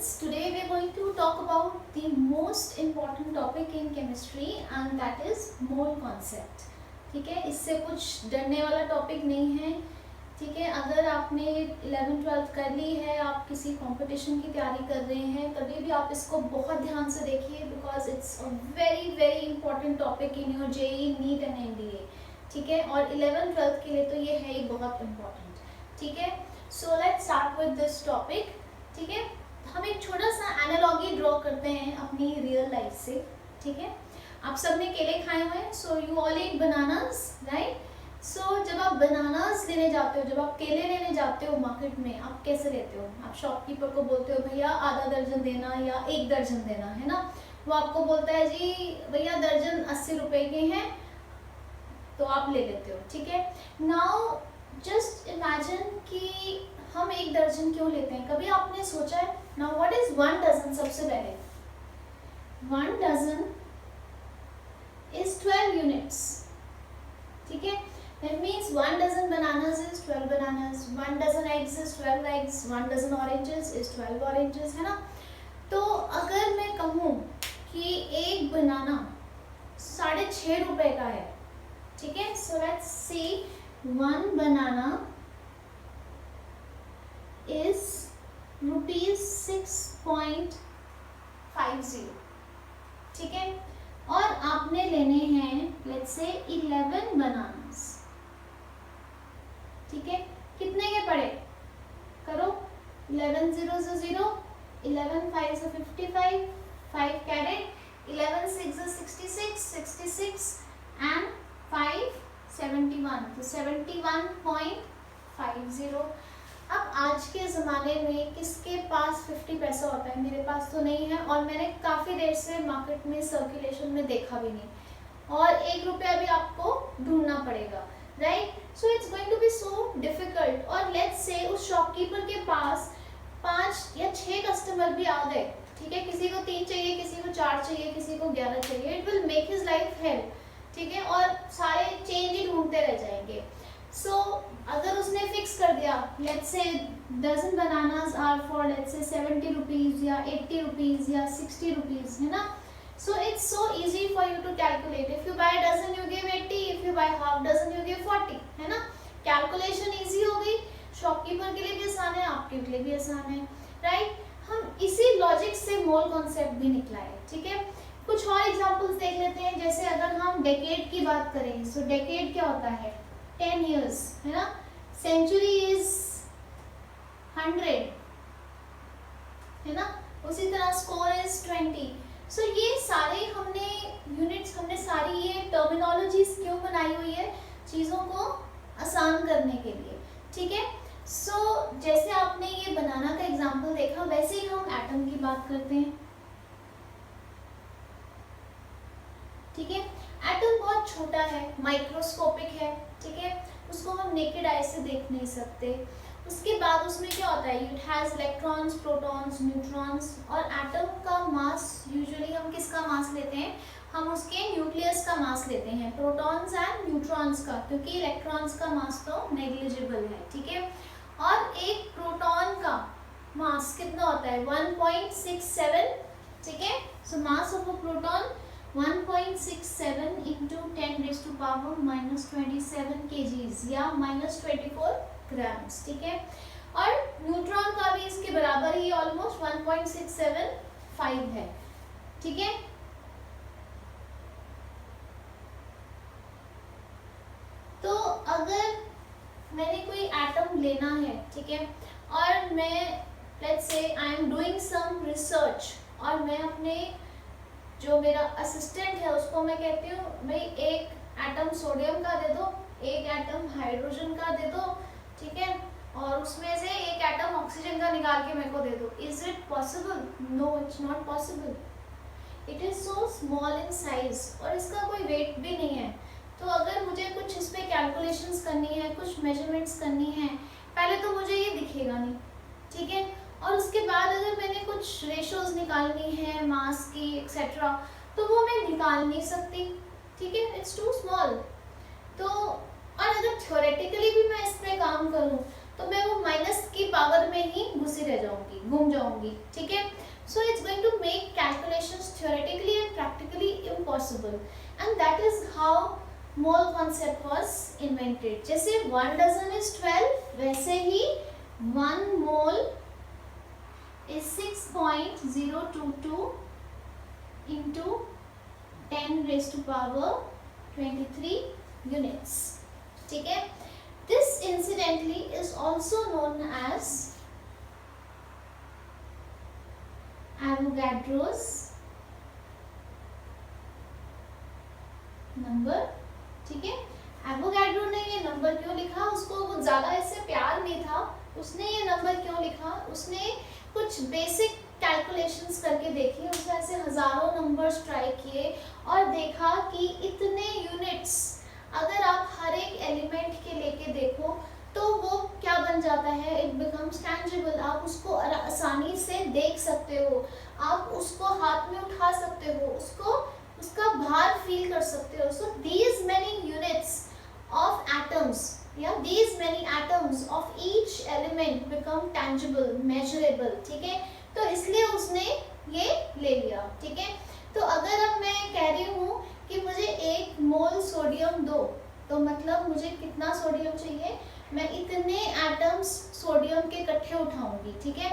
students, today we are going to talk about the most important topic in chemistry and that is mole concept. ठीक है, इससे कुछ डरने वाला topic नहीं है. ठीक है, अगर आपने 11th-12th कर ली है, आप किसी कंपटीशन की तैयारी कर रहे हैं, तभी भी आप इसको बहुत ध्यान से देखिए because it's a very very important topic in your JEE, neat and NDA. ठीक है, और 11th-12th के लिए तो ये है ही बहुत इम्पॉर्टेंट. ठीक है, so let's start with this topic. ठीक है, हम एक छोटा सा एनालॉजी ड्रॉ करते हैं अपनी रियल लाइफ से. ठीक है, आप सबने केले खाए हुए हैं, so you all eat bananas, right? So जब आप बनानास लेने जाते हो, जब आप केले लेने जाते हो मार्केट में, आप कैसे लेते हो? आप शॉपकीपर को बोलते हो भैया आधा दर्जन देना या 1 दर्जन देना, है ना? वो आपको बोलता है जी भैया दर्जन 80 रुपए के हैं, तो आप ले लेते हो. ठीक है, नाउ जस्ट इमेजिन कि हम 1 दर्जन क्यों लेते हैं? कभी आपने सोचा है? Now what is 1 dozen? सबसे पहले 1 डजन इज 12 यूनिट्स. ठीक है, that means 1 dozen bananas is 12 bananas, 1 dozen eggs is 12 eggs, 1 dozen oranges is 12 oranges, है ना? तो अगर मैं कहूँ कि एक बनाना 6.5 रुपए का है, ठीक है, so let's see 1 banana is rupees 6.50. ठीक है, और आपने लेने हैं लेट्स से 11 बनानास. ठीक है, कितने के पड़े? करो, 11 0 0, 11 5 55, 5 कैरेट, 11 6 66, 66 and 5 71, तो 71.50. अब आज के ज़माने में किसके पास 50 पैसा होता है? मेरे पास तो नहीं है और मैंने काफ़ी देर से मार्केट में सर्कुलेशन में देखा भी नहीं, और 1 रुपया भी आपको ढूंढना पड़ेगा, right? So it's going to be so difficult. और लेट्स से उस शॉपकीपर के पास 5 या 6 कस्टमर भी आ गए. ठीक है, किसी को 3 चाहिए, किसी को 4 चाहिए, किसी को 11 चाहिए. It will make his life hell. ठीक है, और सारे चेंज ही ढूंढते रह जाएंगे. सो अगर उसने फिक्स कर दिया let's say dozen bananas are for let's say 70 rupees या 80 रुपीज या 60 रुपीज, है ना? So it's so easy for you to calculate. If you buy dozen you give 80, if you buy half dozen you give 40, है ना? Calculation easy हो गई, shopkeeper के लिए भी आसान है, आपके लिए भी आसान है, राइट? हम इसी लॉजिक से मोल कॉन्सेप्ट भी निकला है. ठीक है, कुछ और एग्जांपल्स देख लेते हैं. जैसे अगर हम डेकेड की बात करें, सो डेकेड क्या होता है? 10 years, है ना? सेंचुरी इज 100, है ना? उसी तरह स्कोर इज 20. सो ये सारे हमने यूनिट्स, हमने सारी ये टर्मिनोलॉजीज क्यों बनाई हुई है? चीज़ों को आसान करने के लिए. ठीक है, सो जैसे आपने ये बनाना का एग्जांपल देखा, वैसे ही हम एटम की बात करते हैं. ठीक है, एटम बहुत छोटा है, माइक्रोस्कोपिक है. ठीक है, उसको हम नेकेड आई से देख नहीं सकते. उसके बाद उसमें क्या होता है? It has electrons, protons, neutrons. और एटम का मास यूजुअली हम किसका मास लेते हैं? हम उसके न्यूक्लियस का मास लेते हैं, प्रोटॉन्स एंड न्यूट्रॉन्स का, क्योंकि इलेक्ट्रॉन्स का मास तो नेग्लिजिबल है. ठीक है, और एक प्रोटॉन का मास कितना होता है? 1.67. ठीक है, so mass of a proton 1.67 into 10⁻⁻27 kgs या -24 ग्राम्स. ठीक है, और न्यूट्रॉन का भी इसके बराबर ही ऑलमोस्ट 1.675 है. ठीक है, तो अगर मैंने कोई एटम लेना है, ठीक है, और मैं let's say I am doing some research, और मैं अपने जो मेरा असिस्टेंट है उसको मैं कहती हूँ भाई 1 एटम सोडियम का दे दो, 1 एटम हाइड्रोजन का दे दो. ठीक है, और उसमें से 1 एटम ऑक्सीजन का निकाल के मेरे को दे दो. Is it possible? No, it's not possible. It is so small in size और इसका कोई वेट भी नहीं है. तो अगर मुझे कुछ इस पे कैलकुलेशंस करनी है, कुछ मेजरमेंट्स करनी है, पहले तो मुझे ये दिखेगा नहीं. ठीक है, और उसके बाद अगर मैंने कुछ रेशोज निकालनी है मास की एक्सेट्रा, तो वो मैं निकाल नहीं सकती. ठीक है, इट्स टू स्मॉल. तो और अगर थ्योरेटिकली भी मैं इस पे काम करूँ तो मैं वो माइनस की पावर में ही घुसी रह जाऊंगी, घूम जाऊंगी. ठीक है, tangible, and that is how mole concept was invented. जैसे 1 dozen is 12, वैसे ही 1 mole is 6.022 into 10 raised to power 23 units. ठीक है, this incidentally is also known as Avogadro's number. ठीक है, एवोगाड्रो ने ये नंबर क्यों लिखा, उसको कुछ ज्यादा इससे प्यार नहीं था, उसने ये नंबर क्यों लिखा, उसने कुछ बेसिक कैलकुलेशंस करके देखी, उसने ऐसे हजारों नंबर्स ट्राई किए और देखा कि इतने यूनिट्स अगर आप हर एक एलिमेंट के लेके देखो तो वो क्या बन जाता है, इट बिकम्स टैंजिबल. आप उसको आसानी से देख सकते हो, आप उसको हाथ में उठा सकते हो, उसका भार फील कर सकते हो. So these many units of atoms या these many atoms of each element become tangible, measurable. ठीक है, तो इसलिए उसने ये ले लिया. ठीक है, तो अगर अब मैं कह रही हूँ कि मुझे 1 मोल सोडियम दो, तो मतलब मुझे कितना सोडियम चाहिए, मैं इतने एटम्स सोडियम के इकट्ठे उठाऊंगी. ठीक है,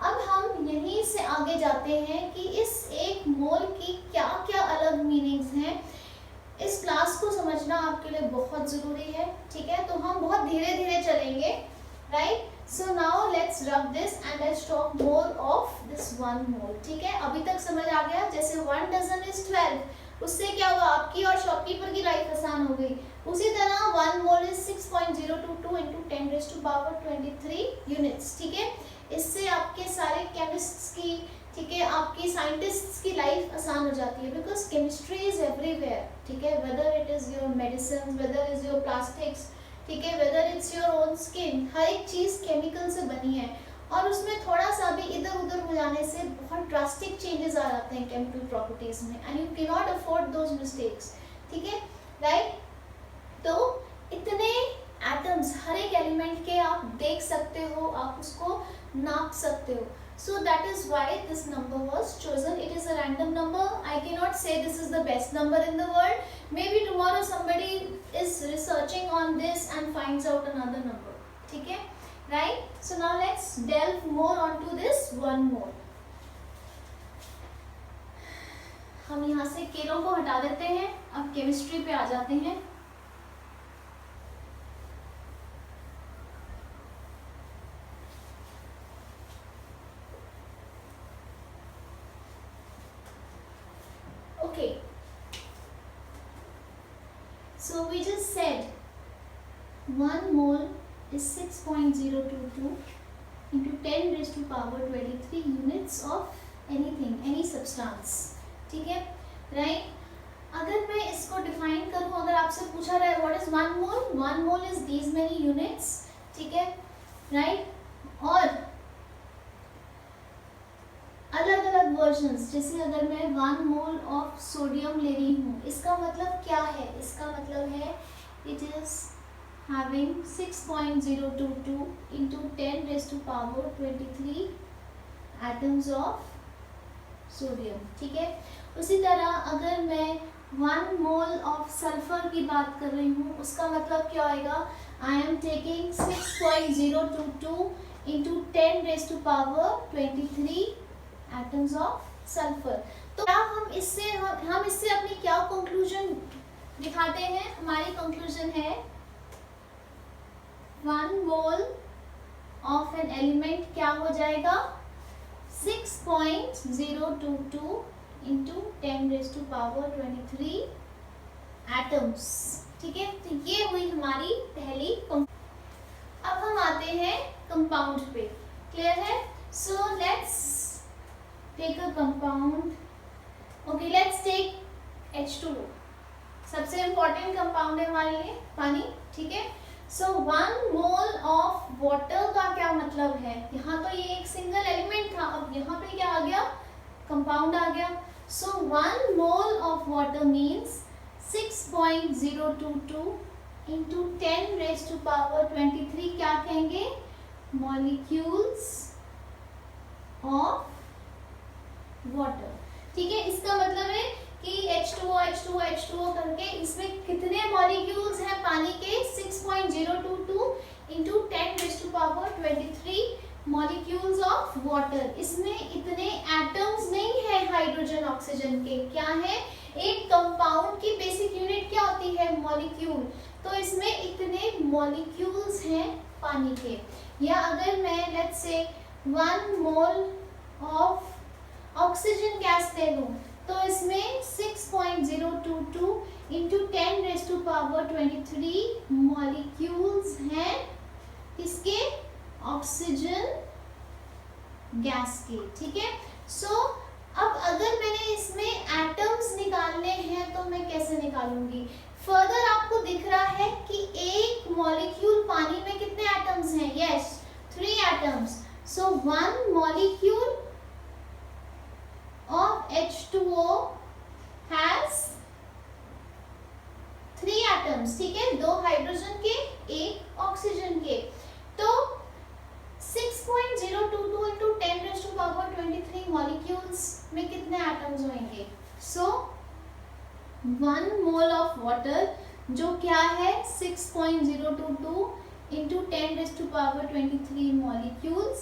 अब हम यहीं से आगे जाते हैं कि इस 1 मोल की क्या क्या अलग मीनिंग्स हैं. इस क्लास को समझना आपके लिए बहुत ज़रूरी है. ठीक है, तो हम बहुत धीरे धीरे चलेंगे. Right, so now let's rub this and let's talk more of this 1 मोल. ठीक है, अभी तक समझ आ गया. जैसे 1 डजन इज 12, उससे क्या हुआ, आपकी और शॉपकीपर की लाइफ आसान हो गई. उसी तरह 1 mole is 6.022 into 10 raised to power 23 units. ठीक है, इससे आपके सारे केमिस्ट्स की, ठीक है, आपकी साइंटिस्ट्स की लाइफ आसान हो जाती है, बिकॉज केमिस्ट्री इज एवरीवेयर. ठीक है, whether it is your medicine, whether is your plastics, ठीक है, whether it's your own skin, हर एक चीज़ केमिकल से बनी है और उसमें थोड़ा सा भी इधर उधर हो जाने से बहुत ड्रास्टिक चेंजेस आ जाते हैं केमिकल प्रॉपर्टीज में, and you can not afford those mistakes. ठीक है, राइट. तो इतने एटम्स हर एक एलिमेंट के आप देख सकते हो, आप उसको नाप सकते हो. So that is why this number was chosen. It is a random number. I cannot say this is the best number in the world. Maybe tomorrow somebody is researching on this and finds out another number. ठीक है, right? So now let's delve more onto this 1 mole. हम यहाँ से केलों को हटा देते हैं, अब केमिस्ट्री पे आ जाते हैं. Okay, so we just said 1 mole is 6.022 into 10 raised to power 23 units of anything, any substance. ठीक है, right? अगर मैं इसको डिफाइन करूँ, अगर आपसे पूछा रहा है what is 1 mole? 1 mole is these many units. ठीक है, right? और अलग अलग वर्जन्स, जैसे अगर मैं 1 मोल ऑफ सोडियम ले रही हूँ, इसका मतलब क्या है, इसका मतलब है it is having 6.022 into 10 raised to power 23 atoms of sodium. ठीक है, उसी तरह अगर मैं 1 मोल ऑफ सल्फर की बात कर रही हूँ, उसका मतलब क्या आएगा, I am taking 6.022 into 10 raised to power 23 atoms of sulphur. तो क्या हम इससे अपनी क्या कंक्लूजन दिखाते हैं, हमारी कंक्लूजन है 1 मोल ऑफ एन एलिमेंट क्या हो जाएगा, 6.022 into 10 raised to power 23 atoms. ठीक है, तो ये हुई हमारी पहली. अब हम आते हैं कंपाउंड पे. क्लियर है? So let's take a compound. Okay, let's take H2O. सबसे इम्पोर्टेंट कंपाउंड है हमारे लिए पानी. ठीक है, सो 1 मोल ऑफ वाटर का क्या मतलब है, यहाँ तो ये एक सिंगल एलिमेंट था, अब यहाँ पे क्या आ गया, कंपाउंड आ गया. सो 1 mole of water means 6.022 into 10 raised to power 23 क्या कहेंगे, मॉलिक्यूल्स ऑफ वाटर. ठीक है, इसका मतलब है कि H2O करके इसमें कितने मॉलिक्यूल्स हैं पानी के 6.022 इंटू 10⁻23 मॉलिक्यूल्स ऑफ वाटर। इसमें इतने एटम्स नहीं है हाइड्रोजन ऑक्सीजन के, क्या है, एक कंपाउंड की बेसिक यूनिट क्या होती है, मॉलिक्यूल, तो इसमें इतने मॉलिक्यूल्स हैं पानी के। या अगर मैं लेट्स से 1 मोल ऑफ ऑक्सीजन गैस ले लूं तो इसमें 6.022 इंटू 10⁻23 मॉलिक्यूल्स हैं इसके ऑक्सीजन गैस के, ठीक है। सो अब अगर मैंने इसमें एटम्स निकालने हैं तो मैं कैसे निकालूंगी। फर्दर आपको दिख रहा है कि एक मॉलिक्यूल पानी में कितने एटम्स हैं, yes 3 atoms. So 1 molecule of H2O has 3 atoms, ठीक है, 2 हाइड्रोजन के 1 ऑक्सीजन के। तो 6.022 into 10⁻23 मॉलिक्यूल्स में कितने एटम्स होंगे। सो 1 मोल ऑफ वाटर जो क्या है 6.022 into 10⁻23 मॉलिक्यूल्स,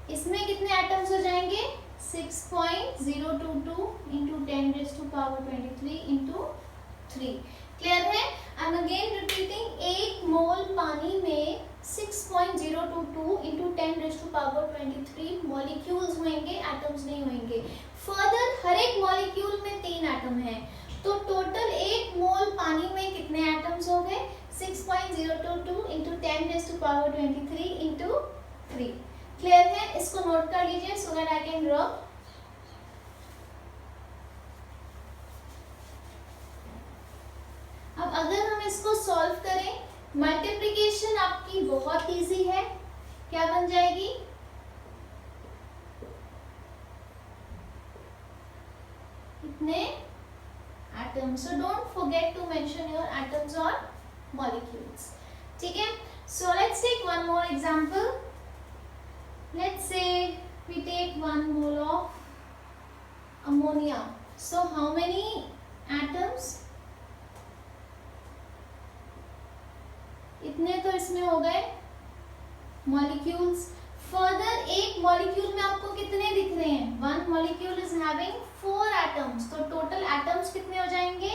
इसमें कितने एटम्स हो जाएंगे 6.022 into 10⁻23 into 3। क्लियर है। आई एम अगेन रिपीटिंग, एक मोल पानी में 6.022 into 10⁻23 मॉलिक्यूल्स होंगे, एटम्स नहीं होंगे। फर्दर हर एक मॉलिक्यूल में 3 एटम है, तो टोटल एक मोल पानी में कितने एटम्स हो गए 6.022 into 10⁻23 into 3। क्लियर है। इसको नोट कर लीजिए so that I can draw. अब अगर हम इसको सॉल्व करें, मल्टीप्लिकेशन आपकी बहुत इजी है, क्या बन जाएगी, इतने atoms. So don't forget to mention your atoms और मॉलिक्यूल्स, ठीक है। So let's take one more example. Let's say we take 1 mole of ammonia. So how many atoms? इतने तो इसमें हो गए मॉलिक्यूल्स। फर्दर एक मॉलिक्यूल में आपको कितने दिख रहे हैं, 1 मॉलिक्यूल इज हैविंग 4 एटम्स, तो टोटल एटम्स कितने हो जाएंगे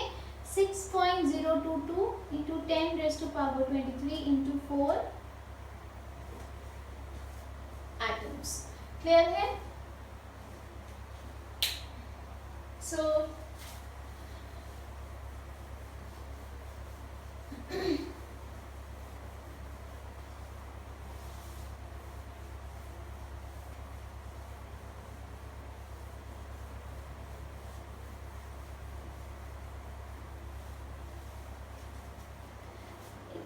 6.022 into 10⁻23 into 4 atoms। क्लियर है। सो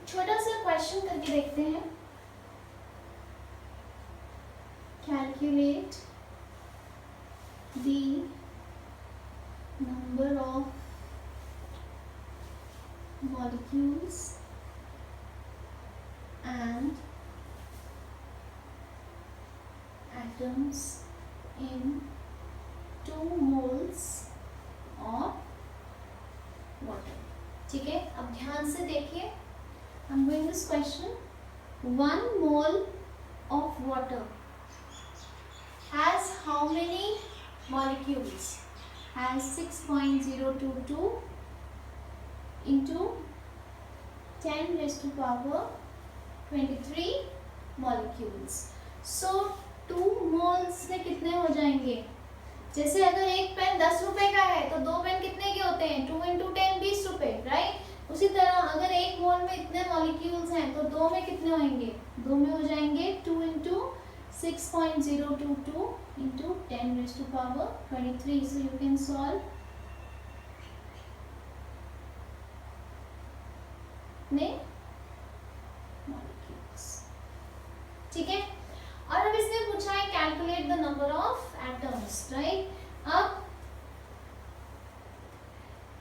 छोटा सा क्वेश्चन करके देखते हैं। Calculate the number of molecules and atoms in 2 moles of water। ठीक है, अब ध्यान से देखिए। I'm doing this question. 1 mole of water has how many molecules? Has 6.022 into 10⁻23 molecules. So 2 moles से कितने हो जाएंगे, जैसे अगर एक पेन 10 रुपए का है तो 2 पेन कितने के होते हैं 2 into 10 20 रुपए, राइट। उसी तरह अगर एक मोल में इतने मॉलिक्यूल्स हैं तो 2 में कितने होंगे, 2 में हो जाएंगे 2 into 6.022 into 10⁻23। So you can solve molecules, ठीक है। और अब इसने पूछा है calculate the number of atoms, right. अब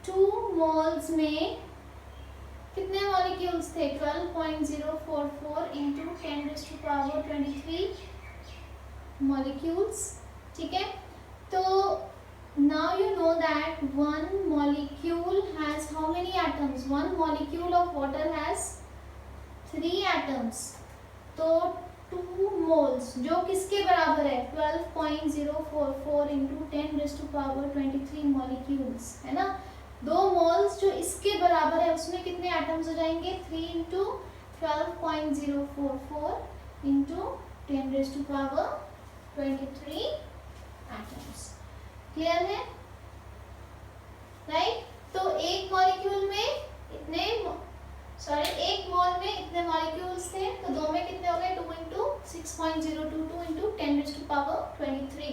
2 मोल्स में कितने मॉलिक्यूल्स थे 12.044 into 10⁻23 मॉलिक्यूल्स, ठीक है। तो Now you know that one molecule has how many atoms? One molecule of water has 3 atoms. तो 2 moles जो किसके बराबर है 12.044 इंटू 10⁻23 molecules है ना. 2 moles जो इसके बराबर है उसमें कितने atoms हो जाएंगे 3 इंटू 12.044 इंटू 10⁻23 atoms. क्लियर है राइट. तो एक मॉलिक्यूल में इतने एक मोल में इतने मॉलिक्यूल्स थे तो दो में कितने हो गए 2 इंटू 6.022 इंटू 10⁻23.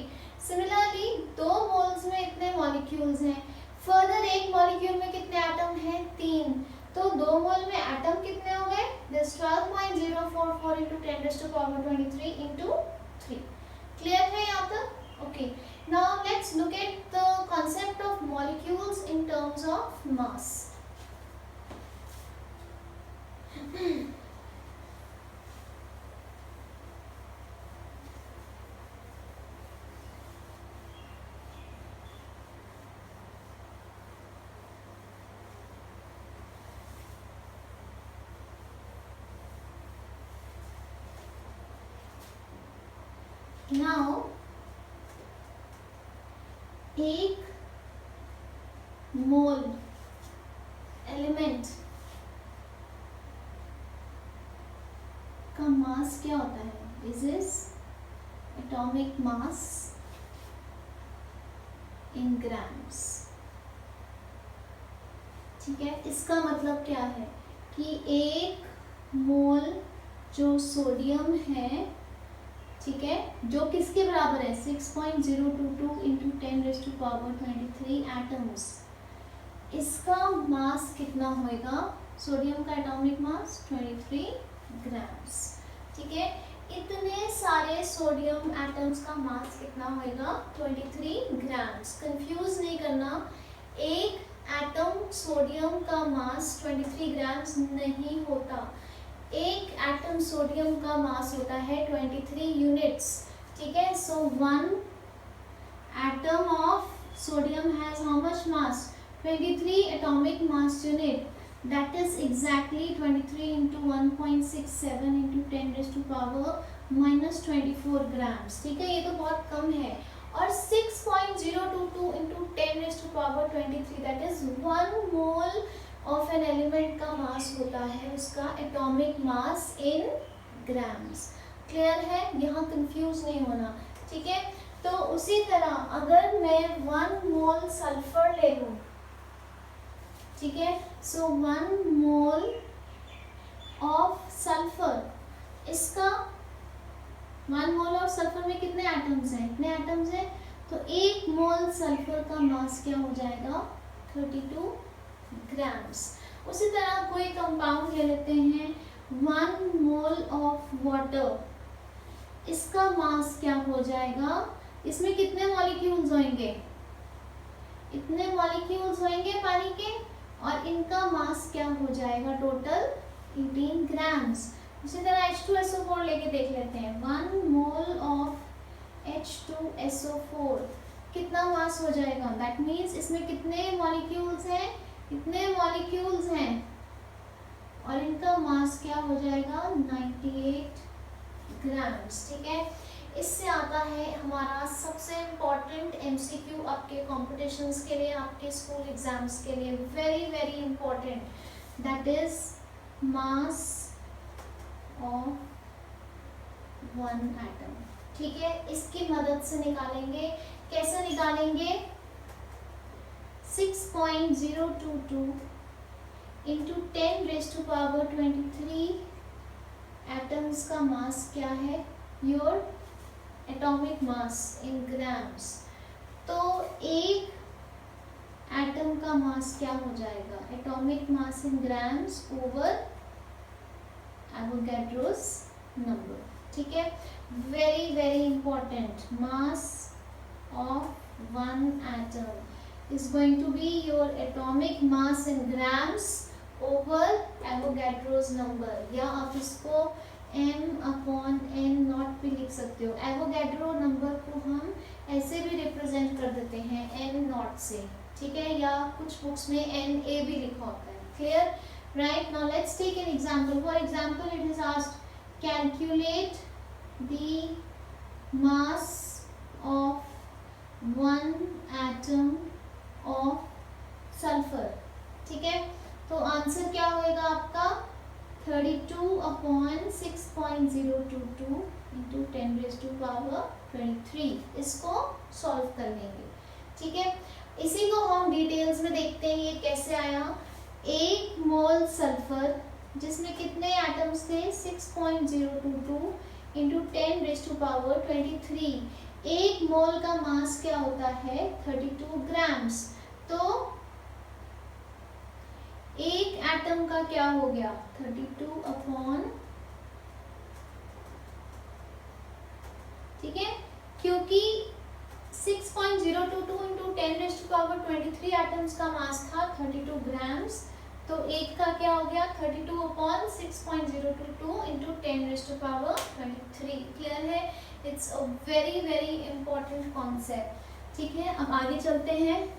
सिमिलरली 2 मोल्स में इतने मॉलिक्यूल्स हैं. फर्दर एक मॉलिक्यूल में कितने एटम हैं 3. तो 2 मोल में एटम कितने हो गए दिस 12.044 इंटू 10⁻23 इंटू 3. क्लियर है यहाँ तक. Okay. Now let's look at the concept of molecules in terms of mass. Now एक मोल एलिमेंट का मास क्या होता है. This is atomic mass in grams. ठीक है. इसका मतलब क्या है कि एक मोल जो सोडियम है ठीक है जो किसके बराबर है 6.022 इंटू 10⁻23 एटम्स. इसका मास कितना होएगा सोडियम का एटॉमिक मास 23 ग्राम्स. ठीक है. इतने सारे सोडियम एटम्स का मास कितना होएगा 23 ग्राम्स. कंफ्यूज नहीं करना. एक एटम सोडियम का मास 23 ग्राम्स नहीं होता. एक एटम सोडियम का मास होता है 23 यूनिट्स. ठीक है. सो 1 atom of sodium has how much mass 23 atomic mass unit. That is exactly 23 into 1.67 into 10⁻24 grams. ठीक है. ये तो बहुत कम है. और 6.022 into 10⁻23 that is 1 mole of an element का मास होता है उसका atomic mass in grams. Clear है. यहाँ कंफ्यूज नहीं होना. ठीक है. तो उसी तरह अगर मैं 1 मोल सल्फर ले लूं ठीक है. सो 1 मोल ऑफ सल्फर इसका 1 मोल ऑफ सल्फर में कितने एटम्स हैं इतने एटम्स हैं. तो 1 मोल सल्फर का मास क्या हो जाएगा 32 ग्राम्स. उसी तरह कोई कंपाउंड ले लेते हैं 1 मोल ऑफ वाटर. इसका मास क्या हो जाएगा. इसमें कितने मॉलिक्यूल्स होंगे इतने मॉलिक्यूल्स होंगे पानी के और इनका मास क्या हो जाएगा टोटल 18 ग्राम्स. उसी तरह H2SO4 लेके देख लेते हैं. 1 मोल ऑफ H2SO4 कितना मास हो जाएगा. दैट मीन्स इसमें कितने मॉलिक्यूल्स हैं इतने मॉलिक्यूल्स हैं और इनका मास क्या हो जाएगा 98 ग्राम्स. ठीक है. इससे आता है हमारा सबसे इम्पॉर्टेंट MCQ आपके कॉम्पिटिशन्स के लिए आपके स्कूल एग्जाम्स के लिए very very important. That is mass of 1 atom. ठीक है. इसकी मदद से निकालेंगे. कैसे निकालेंगे 6.022 इंटू 10⁻23 एटम्स का मास क्या है your atomic mass in grams. तो एक एटम का मास क्या हो जाएगा atomic mass in grams over Avogadro's number. ठीक है. Very very important. Mass of 1 atom is going to be your atomic mass in grams over Avogadro's number. या आप इसको m/n0 भी लिख सकते हो. एवोगैड्रो नंबर को हम ऐसे भी रिप्रेजेंट कर देते हैं n0 से, ठीक है, या कुछ बुक्स में Na भी लिखा होता है। Clear? Right, now let's take an example. For example it is asked calculate the mass of one atom of sulphur, ठीक है। तो आंसर क्या होएगा आपका 32/6.022 इंटू 10⁻³ इसको सॉल्व कर लेंगे, ठीक है। इसी को हम डिटेल्स में देखते हैं ये कैसे आया। 1 मोल सल्फर जिसमें कितने एटम्स थे 6.022 इंटू 10⁻23। 1 मोल का मास क्या होता है 32 ग्राम्स। तो एक एटम का क्या हो गया 32 ठीक है, क्योंकि 6.022 इंटू 10⁻23 एटम्स का मास था 32 ग्राम्स, तो एक का क्या हो गया 32/6.022 इंटू 10⁻23। क्लियर है? It's a very very important concept, ठीक है। अब आगे चलते हैं।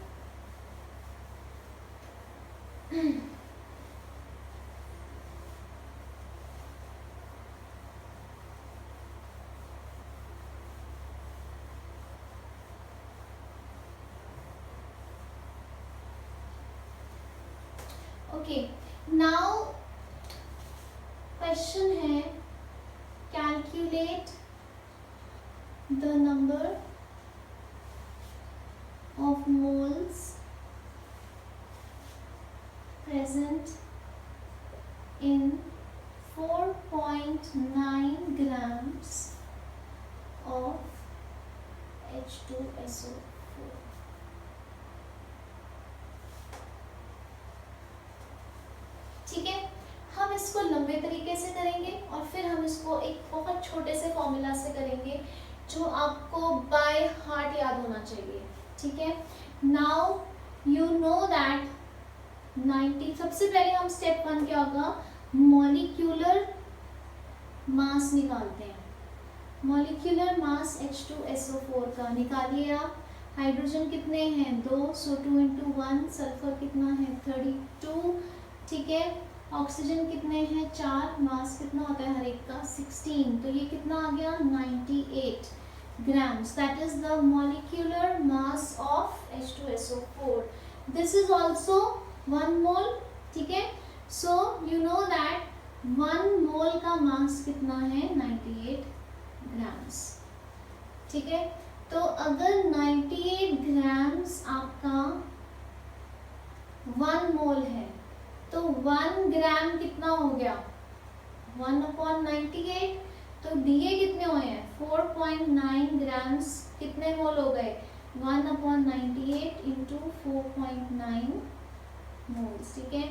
ओके, नाउ क्वेश्चन है calculate the number of moles present in 4.9 grams of H2SO4। ठीक है, हम इसको लंबे तरीके से करेंगे और फिर हम इसको एक बहुत छोटे से फॉर्मूला से करेंगे जो आपको बाय हार्ट याद होना चाहिए, ठीक है। नाउ यू नो दैट 90, सबसे पहले हम स्टेप 1 क्या होगा मॉलिक्यूलर मास निकालते हैं। मॉलिक्यूलर मास H2SO4 का निकालिए आप। हाइड्रोजन कितने हैं 2, सो 2 × 1। सल्फर कितना है 32, ठीक है। ऑक्सीजन कितने हैं 4, मास कितना होता है हर एक का 16, तो ये कितना आ गया 98 grams। That is the molecular mass of H2SO4। This is also 1 मोल, ठीक है। सो यू नो दैट 1 मोल का मास कितना है 98 ग्राम्स, ठीक है। तो अगर 98 ग्राम्स आपका 1 मोल है तो 1 ग्राम कितना हो गया 1/98। तो दिए कितने हुए हैं 4.9 ग्राम्स, कितने मोल हो गए 1/98 इंटू 4.9 मोल्स, ठीक है।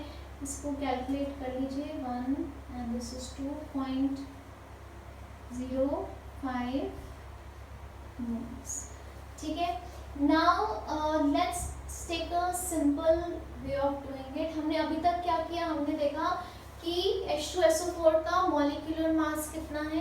इसको कैलकुलेट कर लीजिए 1 एंड दिस इज 2.05 मोल्स, ठीक है। Now let's take a simple way of doing it. हमने अभी तक क्या किया, हमने देखा कि H2SO4 का मॉलिक्यूलर मास कितना है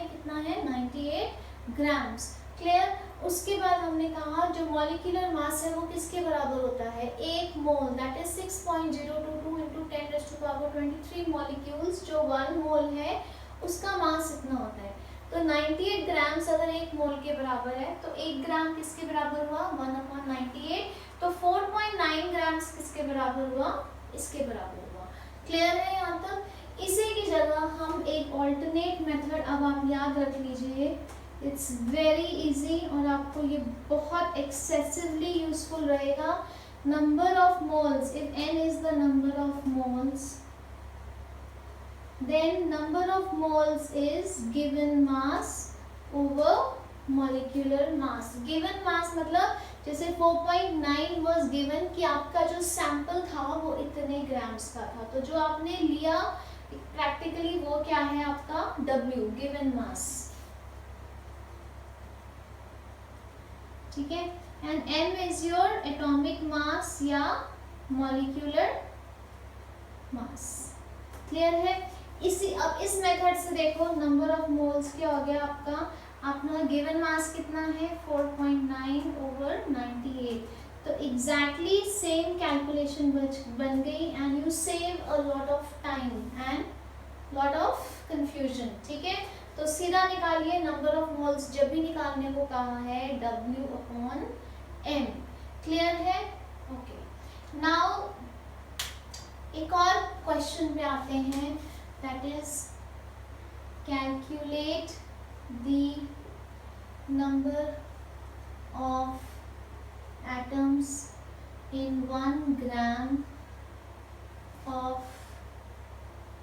98 ग्राम्स। क्लियर? उसके बाद हमने कहा जो मॉलिक्यूलर मास है वो किसके बराबर होता है 1 मोल, दैट इज 6.022 इंटू 10⁻23 मॉलिक्यूल्स। जो 1 मोल है उसका मास इतना होता है। तो 98 ग्राम्स अगर 1 मोल के बराबर है तो 1 ग्राम किसके बराबर हुआ 1/98। तो 4.9 ग्राम्स किसके बराबर हुआ इसके बराबर हुआ। क्लियर है यहाँ तक? इसी की जगह हम एक ऑल्टरनेट मेथड अब आप याद रख लीजिए, इट्स वेरी इजी और आपको ये बहुत एक्सेसिवली यूजफुल रहेगा। Number of moles, if n is the number of moles then number of moles is given mass over molecular mass। given mass मतलब जैसे 4.9 was given कि आपका जो सैंपल था वो इतने ग्राम्स का था, तो जो आपने लिया प्रैक्टिकली वो क्या है आपका W, given mass, ठीक है। And m is your atomic mass या molecular mass। क्लियर है? अब इस मेथड से देखो नंबर ऑफ मोल्स क्या हो गया आपका अपना गिवन मास कितना है 4.9/98। तो एग्जैक्टली सेम कैलकुलेशन बन गई and you save a lot of time and lot of confusion. ठीक है, तो सीधा निकालिए नंबर ऑफ मोल्स, जब भी निकालने को कहा है W/m। क्लियर है? ओके, नाउ एक और क्वेश्चन पे आते हैं, that is calculate the number of atoms in 1 gram of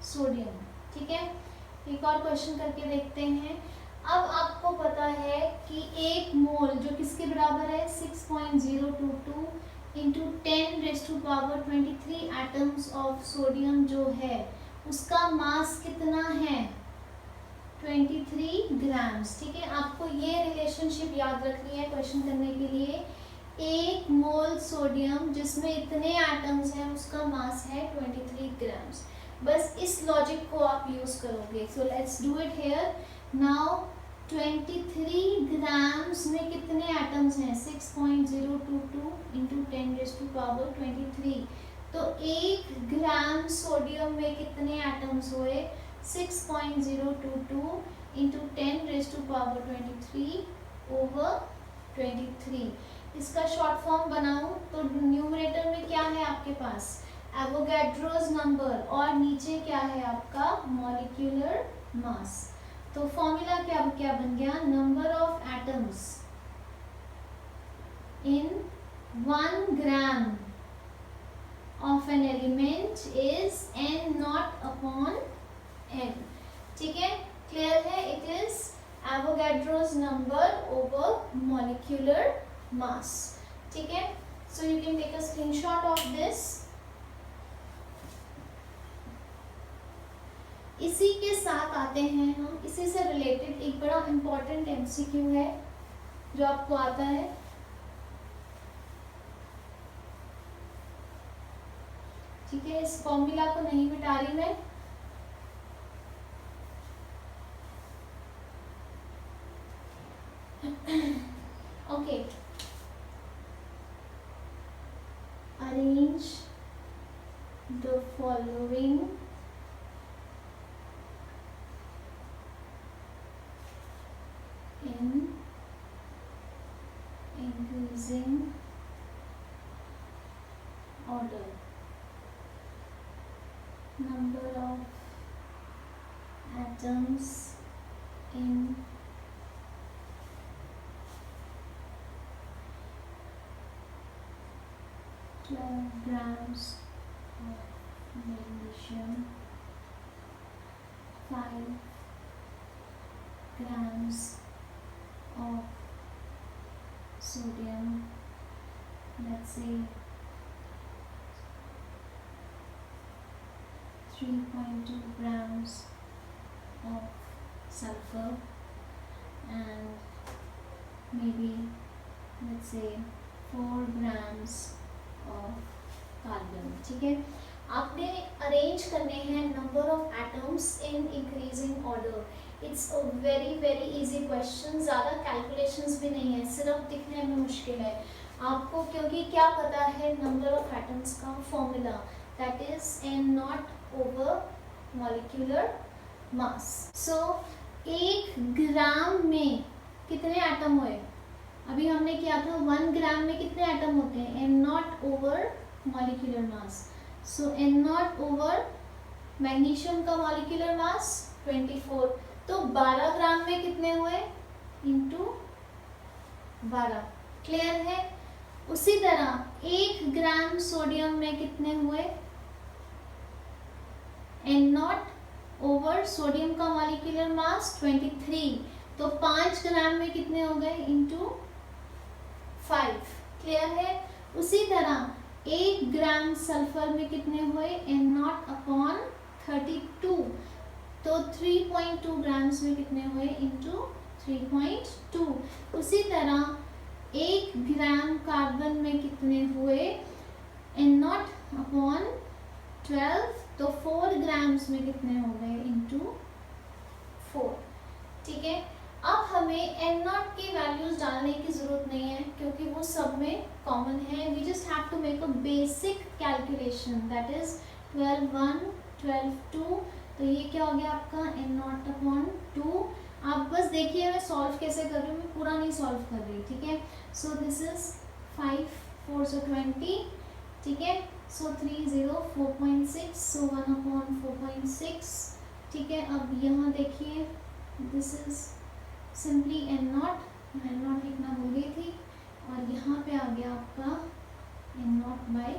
sodium. ठीक है, एक और क्वेश्चन करके देखते हैं। अब आपको पता है कि एक मोल जो किसके बराबर है 6.022 इंटू 10⁻23 एटम्स ऑफ सोडियम जो है उसका मास कितना है 23 ग्राम्स। ठीक है, आपको ये रिलेशनशिप याद रखनी है क्वेश्चन करने के लिए। एक मोल सोडियम जिसमें इतने एटम्स हैं उसका मास है 23 ग्राम्स। बस इस लॉजिक को आप यूज करोगे। So let's do it here now. 23 grams में कितने एटम्स हैं 6.022 इंटू 10⁻23। तो 1 ग्राम सोडियम में कितने एटम्स हुए 6.022 इंटू 10⁻23/23। इसका शॉर्ट फॉर्म बनाऊं तो न्यूमरेटर में क्या है आपके पास एवोगैड्रोस नंबर और नीचे क्या है आपका मॉलिक्यूलर मास। तो फॉर्मूला क्या बन गया, number of atoms in 1 gram of an element is n0/n। ठीक है, क्लियर है? It is Avogadro's number over molecular mass. ठीक है, so you can take a screenshot of this. इसी के साथ आते हैं हम, इसी से रिलेटेड एक बड़ा इंपॉर्टेंट एमसीक्यू है जो आपको आता है। ठीक है, इस फॉर्मूला को नहीं मिटा रही मैं। Okay, arrange the following in increasing order. Number of atoms in 12 grams of magnesium, 5 grams of sodium, let's say 3.2 grams of sulfur, and maybe let's say 4 grams of carbon। ठीक है, आपने अरेंज करने हैं number of atoms in increasing order. It's a very very easy question, ज़्यादा calculations भी नहीं है, सिर्फ दिखने में मुश्किल है आपको, क्योंकि क्या पता है नंबर ऑफ एटम्स का formula that is n0 molecular mass. So 1 gram में कितने एटम हुए, अभी हमने किया था 1 ग्राम में कितने एटम होते हैं n0 मॉलिक्यूलर मास। सो n0 मैग्नीशियम का मॉलिक्यूलर मास 24, तो 12 ग्राम में कितने हुए इंटू 12। क्लियर है? उसी तरह 1 ग्राम सोडियम में कितने हुए n0 सोडियम का मॉलिक्यूलर मास 23, तो 5 ग्राम में कितने हो गए इंटू 5। क्लियर है? उसी तरह 1 ग्राम सल्फर में कितने हुए n0/32, तो 3.2 ग्राम्स में कितने हुए इंटू 3.2। उसी तरह 1 ग्राम कार्बन में कितने हुए n0/12, तो 4 ग्राम्स में कितने हो गए इंटू 4। ठीक है, अब हमें एन नॉट की वैल्यूज डालने की जरूरत नहीं है क्योंकि वो सब में कॉमन है. We just have to make a basic calculation, that is 12 1 12 2. तो ये क्या हो गया आपका एन नॉट अपॉन 2. आप बस देखिए मैं सॉल्व कैसे कर रही हूँ, मैं पूरा नहीं सॉल्व कर रही. ठीक है, सो दिस इज 5 4 so 20. ठीक है, सो 3 0 4.6, सो 1 अपॉन 4.6. ठीक है, अब यहाँ देखिए this is simply N naught लिखना भूल गई थी और यहाँ पे आ गया आपका N naught by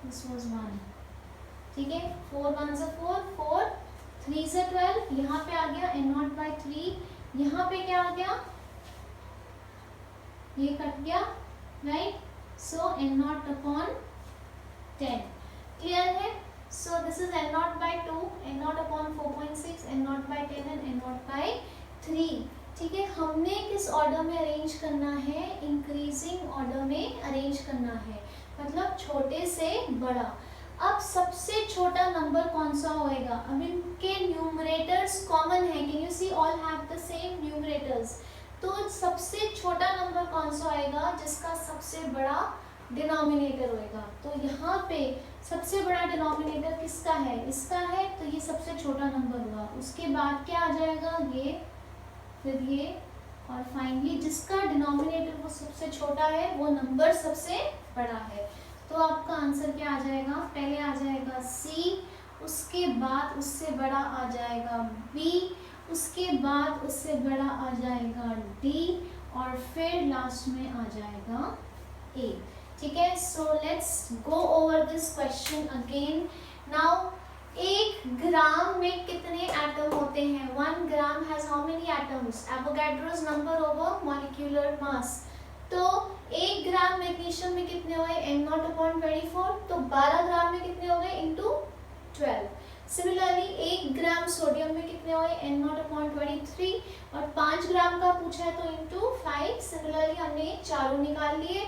this was 1. ठीक है, 4 1 से 4 4 3 से 12. यहाँ पे आ गया एन नॉट बाय 3. यहाँ पे क्या आ गया, ये कट गया, right. So N naught upon 10. Clear है. So this is n naught by 2, n naught upon 4.6, n naught by 10 and n naught by 3. ठीक है, हमने किस ऑर्डर में अरेंज करना है, इंक्रीजिंग ऑर्डर में अरेंज करना है, मतलब छोटे से बड़ा. अब सबसे छोटा नंबर कौन सा होएगा, अब इनके न्यूमरेटर्स कॉमन है. Can you see all have the same numerators. तो सबसे छोटा नंबर कौन सा आएगा जिसका सबसे बड़ा डिनोमिनेटर होएगा. तो यहाँ पे सबसे बड़ा डिनोमिनेटर किसका है, इसका है, तो ये सबसे छोटा नंबर हुआ. उसके बाद क्या आ जाएगा, ये, फिर ये, और फाइनली जिसका डिनोमिनेटर वो सबसे छोटा है वो नंबर सबसे बड़ा है. तो आपका आंसर क्या आ जाएगा, पहले आ जाएगा C, उसके बाद उससे बड़ा आ जाएगा B, उसके बाद उससे बड़ा आ जाएगा D, और फिर लास्ट में आ जाएगा A. ठीक है, so let's go over this question again. Now 1 gram में कितने एटम होते हैं, 1 gram has how many atoms, Avogadro's number over molecular mass. तो 1 ग्राम मैग्नीशियम में कितने हुए, n नॉट अपॉन 24. तो 12 ग्राम में कितने हो गए, इंटू 12. सिमिलरली 1 ग्राम सोडियम में कितने हुए, n नॉट अपॉन 23, और 5 ग्राम का पूछा है तो इंटू 5. सिमिलरली हमने चारों निकाल लिए.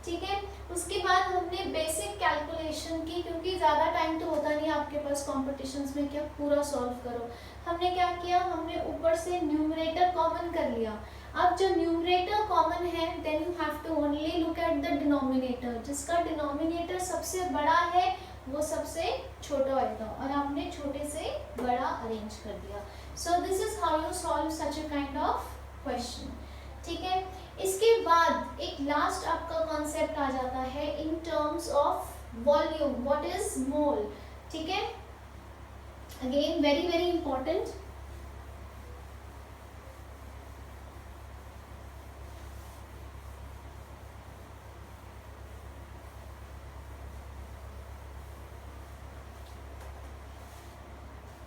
ठीक है, उसके बाद हमने बेसिक कैलकुलेशन की, क्योंकि ज़्यादा टाइम तो होता नहीं आपके पास कॉम्पिटिशन्स में क्या पूरा सॉल्व करो. हमने क्या किया, हमने ऊपर से न्यूमरेटर कॉमन कर लिया. अब जब न्यूमरेटर कॉमन है then you have to only look at the denominator. जिसका डिनोमिनेटर सबसे बड़ा है वो सबसे छोटा होगा, और आपने छोटे से बड़ा अरेंज कर दिया. सो this is how you solve such a kind of question. ठीक है, इसके बाद एक लास्ट आपका कॉन्सेप्ट आ जाता है in terms of volume. What is mole. ठीक है, अगेन वेरी वेरी इंपॉर्टेंट.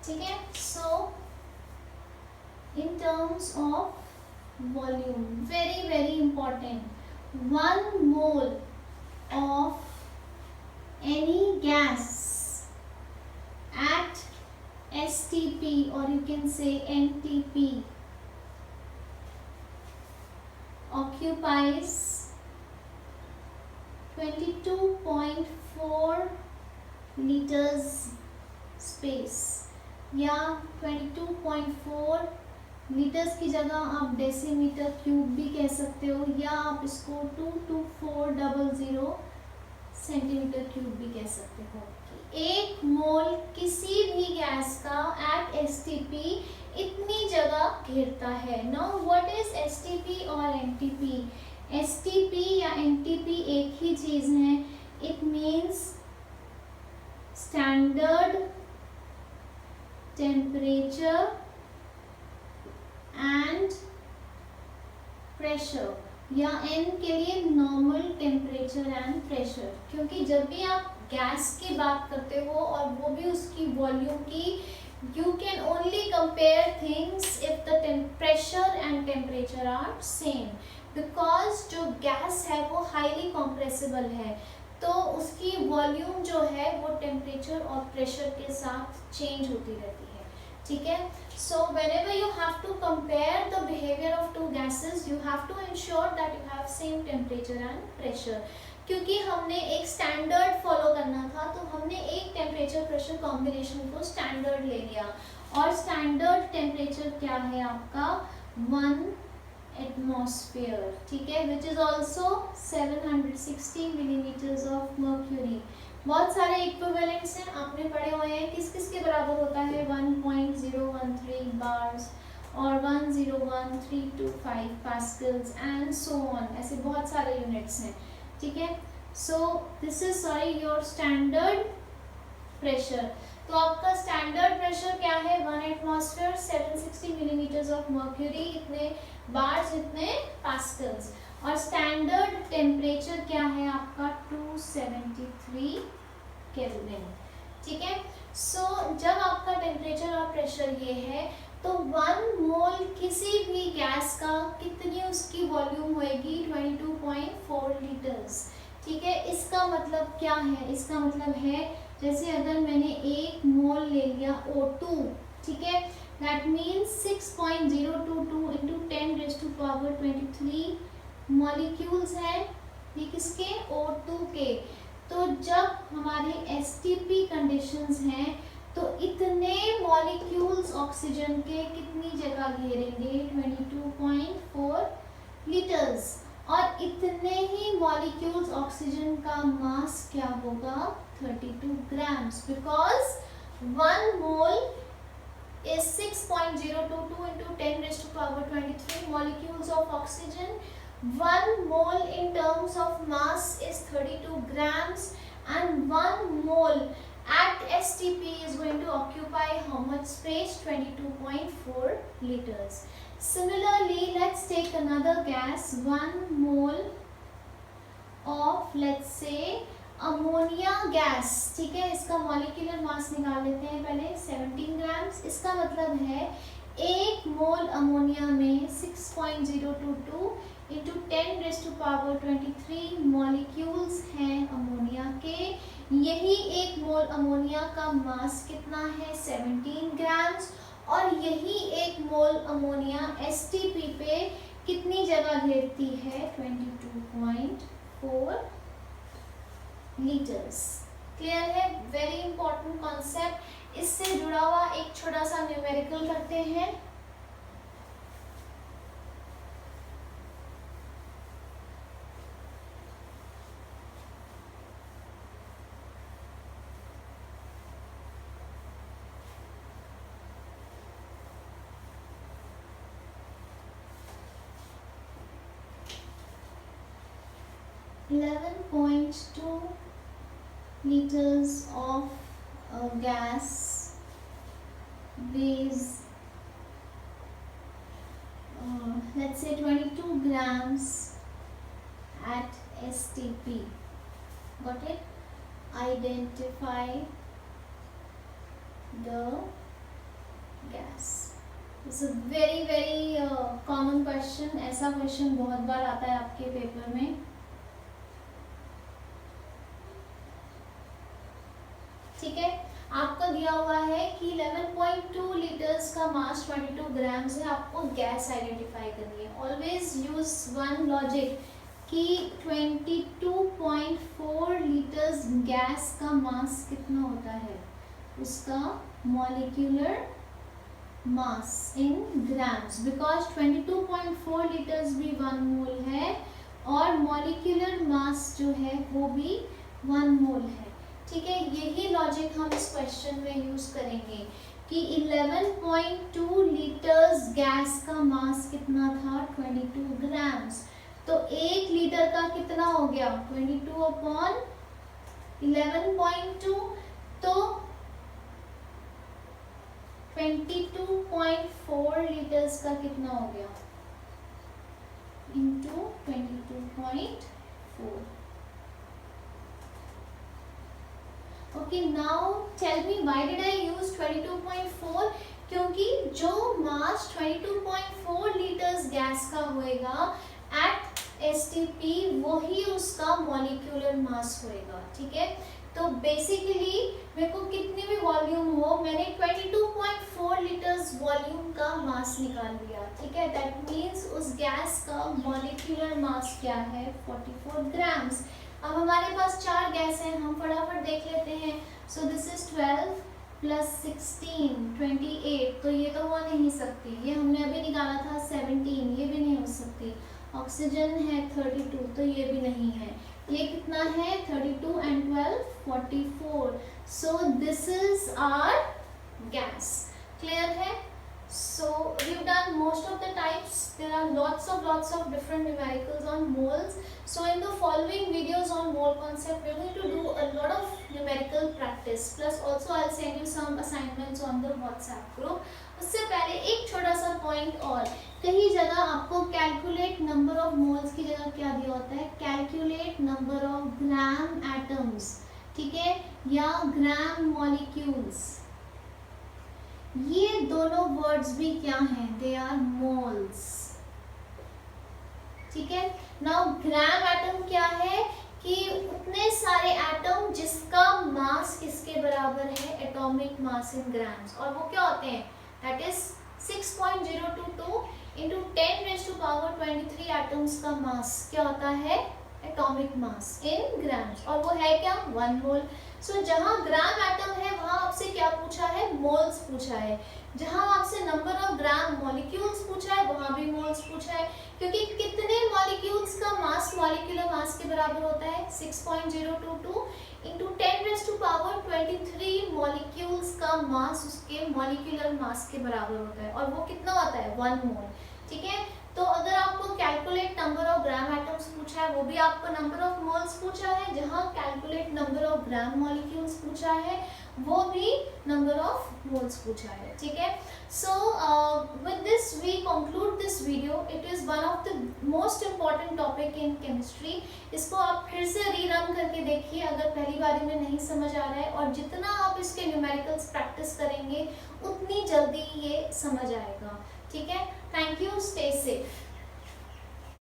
ठीक है, so in terms of volume, very important. 1 mole of any gas at STP, or you can say NTP, occupies 22.4 liters space, या 22.4 litres की जगह आप decimetre cube भी कह सकते हो, या आप इसको 22400 सेंटीमीटर क्यूब भी कह सकते हो. 1 मोल किसी भी गैस का एट एसटीपी इतनी जगह घेरता है. नाउ व्हाट इज एसटीपी और एनटीपी. एसटीपी या एनटीपी एक ही चीज है. It means standard temperature and pressure, या एन के लिए नॉर्मल टेम्परेचर एंड प्रेशर. क्योंकि जब भी आप गैस की बात करते हो और वो भी उसकी वॉल्यूम की, you can only compare things if the pressure and temperature are same. Because जो गैस है वो हाईली कंप्रेसिबल है, तो उसकी वॉल्यूम जो है वो टेम्परेचर और प्रेशर के साथ चेंज होती रहती है. ठीक है, so whenever you have to compare the behavior of two gases, you have to ensure that you have same temperature and pressure. क्योंकि हमने एक स्टैंडर्ड फॉलो करना था, तो हमने एक टेम्परेचर प्रेशर कॉम्बिनेशन को स्टैंडर्ड ले लिया, और स्टैंडर्ड टेम्परेचर क्या है आपका 1 एटमॉस्फेयर, ठीक है, which is also 760 millimetres of mercury. बहुत सारे इक्विवेलेंट्स हैं, आपने पढ़े हुए हैं, किस किस के बराबर होता है 1.013 बार्स और 101.325 पास्कल्स एंड सो ऑन, ऐसे बहुत सारे यूनिट्स हैं, ठीक है। सो this is sorry your standard pressure. तो आपका स्टैंडर्ड प्रेशर क्या है 1 एटमॉस्फेयर 760 मिलीमीटर्स ऑफ मर्क्यूरी, इतने बार्स, इतने पास्कल्स। और स्टैंडर्ड टेम्परेचर क्या है आपका 273 केल्विन, ठीक है। सो जब आपका टेम्परेचर और प्रेशर ये है तो 1 मोल किसी भी गैस का कितनी उसकी वॉल्यूम होएगी 22.4 लीटर्स, ठीक है। इसका मतलब क्या है, इसका मतलब है जैसे अगर मैंने 1 मोल ले लिया O2, ठीक है, दैट मीन्स 6.022 इंटू 10⁻23 मॉलिक्यूल्स है, ये किसके O2 के। तो जब हमारे STP कंडीशंस हैं तो इतने मॉलिक्यूल्स ऑक्सीजन के कितनी जगह घेरेंगे 22.4 लीटर्स, और इतने ही मॉलिक्यूल्स ऑक्सीजन का मास क्या होगा 32 grams, because 1 mole is 6.022 into 10⁻23 molecules of oxygen. 1 mole in terms of mass is 32 grams, and 1 mole at STP is going to occupy how much space 22.4 liters. Similarly, let's take another gas, 1 mole of let's say ammonia gas, ठीक है, इसका molecular mass निकाल लेते हैं पहले 17 grams. इसका मतलब है 1 मोल अमोनिया में 6.022 इंटू 10⁻23 मॉलिक्यूल्स हैं अमोनिया के। यही 1 मोल अमोनिया का मास कितना है 17 ग्राम्स, और यही 1 मोल अमोनिया STP पे कितनी जगह घेरती है 22.4 लीटर्स। क्लियर है, वेरी इंपॉर्टेंट कॉन्सेप्ट। इससे जुड़ा हुआ एक छोटा सा न्यूमेरिकल करते हैं। (11.2 liters of gas weighs let's say 22 grams at STP. Got it? Identify the gas. It's a very common question. ऐसा क्वेश्चन बहुत बार आता है आपके पेपर में। ठीक है, आपका दिया हुआ है कि 11.2 लीटर्स का मास 22 ग्राम्स है, आपको गैस आइडेंटिफाई करनी है। ऑलवेज यूज वन लॉजिक कि 22.4 लीटर्स गैस का मास कितना होता है, उसका molecular mass in grams, because 22.4 litres भी 1 मोल है और मॉलिक्यूलर मास जो है वो भी 1 मोल है। ठीक है, यही लॉजिक हम इस क्वेश्चन में यूज करेंगे कि 11.2 लीटर्स गैस का मास कितना था 22 ग्राम्स, तो 1 लीटर का कितना हो गया 22 अपॉन 11.2, तो 22.4 लीटर्स का कितना हो गया into 22.4। Okay, now tell me why did I use 22.4, क्योंकि जो मास 22.4 लीटर्स गैस का होएगा एट STP वही उसका मॉलिक्यूलर मास होएगा। ठीक है, तो बेसिकली मेरे को कितनी भी वॉल्यूम हो, मैंने 22.4 लीटर्स वॉल्यूम का मास निकाल लिया। ठीक है, दैट मीन्स उस गैस का मॉलिक्यूलर मास क्या है 44 ग्राम्स। अब हमारे पास 4 गैस हैं, हम फटाफट देख लेते हैं। सो दिस इज 12 प्लस 16 28, तो ये तो हो नहीं सकती। ये हमने अभी निकाला था 17, ये भी नहीं हो सकती। ऑक्सीजन है 32, तो ये भी नहीं है। ये कितना है 32 and 12 44। So this is our gas. Clear है? So we've done most of the types. There are lots of different numericals on moles. So in the following videos on mole concept, we're going to do a lot of numerical practice. Plus also I'll send you some assignments on the WhatsApp group. उससे पहले एक छोटा सा point और, कहीं जगह आपको calculate number of moles की जगह क्या दिया होता है, calculate number of gram atoms, ठीक है, या ग्राम मॉलिक्यूल्स। ये दोनों वर्ड्स भी क्या हैं, दे आर मोल्स, ठीक है। नाउ ग्राम एटम क्या है कि उतने सारे एटम जिसका मास किसके बराबर है, एटॉमिक मास इन ग्राम्स, और वो क्या होते हैं, दैट इज 6.022 into 10⁻23 एटम्स का मास क्या होता है, एटॉमिक मास इन ग्राम्स, और वो है क्या, 1 मोल। सो जहां ग्राम एटम है वहां आपसे क्या पूछा है, मोल्स पूछा है। जहां आपसे नंबर ऑफ ग्राम मॉलिक्यूल्स पूछा है वहां भी मोल्स पूछा है, क्योंकि कितने मॉलिक्यूल्स का मास मॉलिक्यूलर मास के बराबर होता है, 6.022 into 10⁻23 मॉलिक्यूल्स का मास उसके मॉलिक्यूलर मास के बराबर होता है, और वो कितना होता है, 1 मोल, ठीक है। तो अगर आपको calculate number of gram atoms पूछा है, वो भी आपको नंबर ऑफ मोल्स पूछा है। जहां calculate number of gram molecules पूछा है, वो भी नंबर ऑफ मोल्स पूछा है, ठीक है। So with this we conclude this video. It is one of the most important topic in chemistry. इसको आप फिर से रीरन करके देखिए अगर पहली बारी में नहीं समझ आ रहा है, और जितना आप इसके न्यूमेरिकल्स प्रैक्टिस करेंगे उतनी जल्दी ये समझ आएगा, ठीक है। Thank you, stay safe.